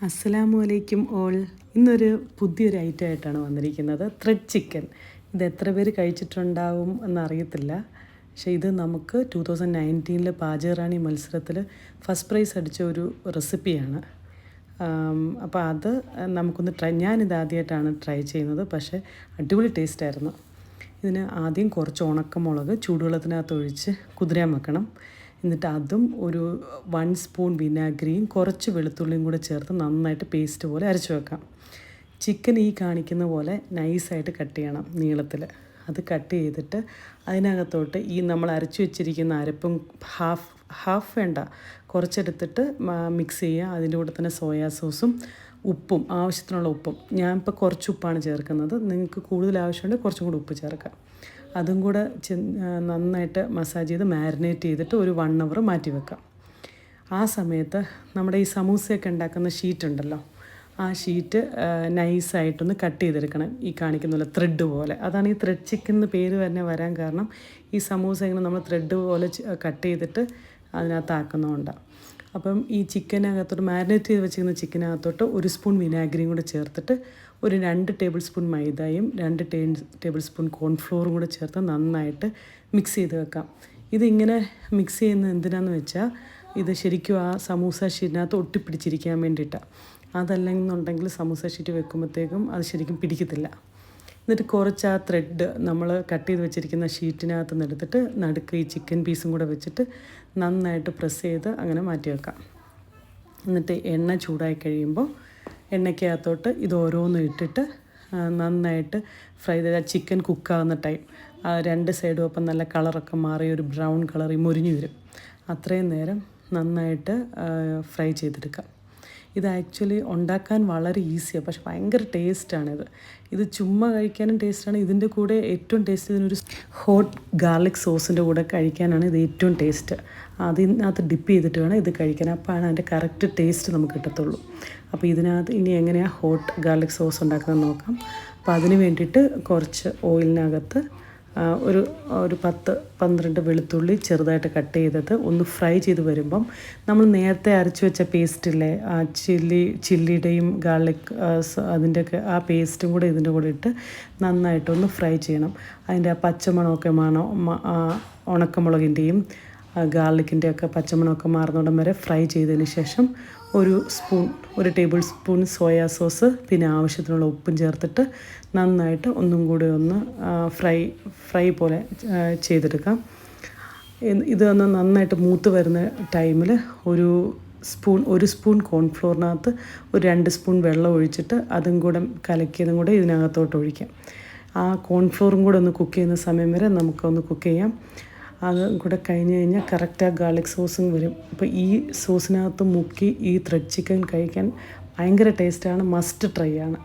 അസ്സലാമു അലൈക്കും ഓൾ. ഇന്നൊരു പുതിയൊരു ഐറ്റം ആയിട്ടാണ് വന്നിരിക്കുന്നത്, ത്രെഡ് ചിക്കൻ. ഇത് എത്ര പേര് കഴിച്ചിട്ടുണ്ടാവും എന്നറിയത്തില്ല. പക്ഷേ ഇത് നമുക്ക് 2019 പാചകറാണി മത്സരത്തിൽ ഫസ്റ്റ് പ്രൈസ് അടിച്ച ഒരു റെസിപ്പിയാണ്. അപ്പോൾ അത് നമുക്കൊന്ന് ഞാനിത് ആദ്യമായിട്ടാണ് ട്രൈ ചെയ്യുന്നത്. പക്ഷേ അടിപൊളി ടേസ്റ്റായിരുന്നു. ഇതിന് ആദ്യം കുറച്ച് ഉണക്കമുളക് ചൂടുവെള്ളത്തിനകത്ത് ഒഴിച്ച് കുതിരാൻ വെക്കണം. എന്നിട്ട് അതും ഒരു 1 സ്പൂൺ വിനാഗിരിയും കുറച്ച് വെളുത്തുള്ളിയും കൂടെ ചേർത്ത് നന്നായിട്ട് പേസ്റ്റ് പോലെ അരച്ച് വെക്കാം. ചിക്കൻ ഈ കാണിക്കുന്ന പോലെ നൈസായിട്ട് കട്ട് ചെയ്യണം നീളത്തിൽ. അത് കട്ട് ചെയ്തിട്ട് അതിനകത്തോട്ട് ഈ നമ്മൾ അരച്ച് വെച്ചിരിക്കുന്ന അരപ്പും ഹാഫ് വേണ്ട കുറച്ചെടുത്തിട്ട് മിക്സ് ചെയ്യുക. അതിൻ്റെ കൂടെ തന്നെ സോയാ സോസും ഉപ്പും, ആവശ്യത്തിനുള്ള ഉപ്പും. ഞാനിപ്പോൾ കുറച്ച് ഉപ്പാണ് ചേർക്കുന്നത്. നിങ്ങൾക്ക് കൂടുതൽ ആവശ്യമുണ്ടെങ്കിൽ കുറച്ചും കൂടി ഉപ്പ് ചേർക്കാം. അതും കൂടെ നന്നായിട്ട് മസാജ് ചെയ്ത് മാരിനേറ്റ് ചെയ്തിട്ട് ഒരു 1 അവർ മാറ്റി വെക്കാം. ആ സമയത്ത് നമ്മുടെ ഈ സമൂസയൊക്കെ ഉണ്ടാക്കുന്ന ഷീറ്റ് ഉണ്ടല്ലോ, ആ ഷീറ്റ് നൈസായിട്ടൊന്ന് കട്ട് ചെയ്തെടുക്കണം. ഈ കാണിക്കുന്ന പോലെ ത്രെഡ് പോലെ. അതാണ് ഈ ത്രെഡ് ചിക്കൻ എന്ന് പേര് തന്നെ വരാൻ കാരണം. ഈ സമൂസ ഇങ്ങനെ നമ്മൾ ത്രെഡ് പോലെ കട്ട് ചെയ്തിട്ട് അതിനകത്താക്കുന്നതുകൊണ്ടാണ്. അപ്പം ഈ ചിക്കനകത്തോട്ട് മാരിനേറ്റ് ചെയ്ത് വെച്ചിരിക്കുന്ന ചിക്കനകത്തോട്ട് 1 സ്പൂൺ വിനാഗിരിയും കൂടെ ചേർത്തിട്ട് ഒരു 2 ടേബിൾ സ്പൂൺ മൈദയും 2 ടേബിൾ സ്പൂൺ കോൺഫ്ലോറും കൂടെ ചേർത്ത് നന്നായിട്ട് മിക്സ് ചെയ്ത് വെക്കാം. ഇതിങ്ങനെ മിക്സ് ചെയ്യുന്നത് എന്തിനാണെന്ന് വെച്ചാൽ ഇത് ശരിക്കും ആ സമൂസ ഷീറ്റിനകത്ത് ഒട്ടിപ്പിടിച്ചിരിക്കാൻ വേണ്ടിയിട്ടാണ്. അതല്ലെന്നുണ്ടെങ്കിൽ സമൂസ ഷീറ്റ് വെക്കുമ്പോഴത്തേക്കും അത് ശരിക്കും പിടിക്കത്തില്ല. എന്നിട്ട് കുറച്ച് ആ ത്രെഡ് നമ്മൾ കട്ട് ചെയ്ത് വെച്ചിരിക്കുന്ന ഷീറ്റിനകത്ത് നിന്ന് എടുത്തിട്ട് നടുക്ക് ഈ ചിക്കൻ പീസും കൂടെ വെച്ചിട്ട് നന്നായിട്ട് പ്രസ് ചെയ്ത് അങ്ങനെ മാറ്റി വെക്കാം. എന്നിട്ട് എണ്ണ ചൂടായി കഴിയുമ്പോൾ എണ്ണയ്ക്കകത്തോട്ട് ഇത് ഓരോന്നും ഇട്ടിട്ട് നന്നായിട്ട് ഫ്രൈ ചെയ്ത് ചിക്കൻ കുക്കാവുന്ന ടൈം 2 സൈഡും അപ്പം നല്ല കളറൊക്കെ മാറി ഒരു ബ്രൗൺ കളറിൽ മുരിഞ്ഞു വരും. അത്രയും നേരം നന്നായിട്ട് ഫ്രൈ ചെയ്തെടുക്കാം. ഇത് ആക്ച്വലി ഉണ്ടാക്കാൻ വളരെ ഈസിയാണ്, പക്ഷെ ഭയങ്കര ടേസ്റ്റാണിത്. ഇത് ചുമ്മാ കഴിക്കാനും ടേസ്റ്റാണ്. ഇതിൻ്റെ കൂടെ ഏറ്റവും ടേസ്റ്റ് ഇതിനൊരു ഹോട്ട് ഗാർലിക് സോസിൻ്റെ കൂടെ കഴിക്കാനാണ് ഇത് ഏറ്റവും ടേസ്റ്റ്. അതിനകത്ത് ഡിപ്പ് ചെയ്തിട്ട് വേണം ഇത് കഴിക്കാൻ. അപ്പോഴാണ് അതിൻ്റെ കറക്റ്റ് ടേസ്റ്റ് നമുക്ക് കിട്ടത്തുള്ളൂ. അപ്പോൾ ഇതിനകത്ത് ഇനി എങ്ങനെയാണ് ഹോട്ട് ഗാർലിക് സോസ് ഉണ്ടാക്കുന്നത് നോക്കാം. അപ്പോൾ അതിന് വേണ്ടിയിട്ട് കുറച്ച് ഓയിലിനകത്ത് ഒരു 10-12 വെളുത്തുള്ളി ചെറുതായിട്ട് കട്ട് ചെയ്തത് ഒന്ന് ഫ്രൈ ചെയ്ത് വരുമ്പം നമ്മൾ നേരത്തെ അരച്ച് വെച്ച പേസ്റ്റില്ലേ, ആ ചില്ലിയുടെയും ഗാർലിക് അതിൻ്റെയൊക്കെ ആ പേസ്റ്റും കൂടെ ഇതിൻ്റെ കൂടെ ഇട്ട് നന്നായിട്ടൊന്ന് ഫ്രൈ ചെയ്യണം. അതിൻ്റെ ആ പച്ചമണമൊക്കെ ഉണക്കമുളകിൻ്റെയും ഗാർലിക്കിൻ്റെയൊക്കെ പച്ചമണമൊക്കെ മാറുന്നിടം വരെ ഫ്രൈ ചെയ്തതിന് ശേഷം ഒരു ടേബിൾ സ്പൂൺ സോയാ സോസ് പിന്നെ ആവശ്യത്തിനുള്ള ഉപ്പും ചേർത്തിട്ട് നന്നായിട്ട് ഒന്നും കൂടി ഒന്ന് ഫ്രൈ പോലെ ചെയ്തെടുക്കാം. ഇതൊന്ന് നന്നായിട്ട് മൂത്ത് വരുന്ന ടൈമിൽ ഒരു സ്പൂൺ കോൺഫ്ലോറിനകത്ത് ഒരു 2 സ്പൂൺ വെള്ളം ഒഴിച്ചിട്ട് അതും കൂടെ കലക്കിയതും കൂടെ ഇതിനകത്തോട്ട് ഒഴിക്കാം. ആ കോൺഫ്ലോറും കൂടെ ഒന്ന് കുക്ക് ചെയ്യുന്ന സമയം വരെ നമുക്കൊന്ന് കുക്ക് ചെയ്യാം. അത് കൂടെ കഴിഞ്ഞ് കഴിഞ്ഞാൽ കറക്റ്റ് ആ ഗാർലിക് സോസും വരും. അപ്പോൾ ഈ സോസിനകത്ത് മുക്കി ഈ ത്രെഡ് ചിക്കൻ കഴിക്കാൻ ഭയങ്കര ടേസ്റ്റാണ്. മസ്റ്റ് ട്രൈ ആണ്.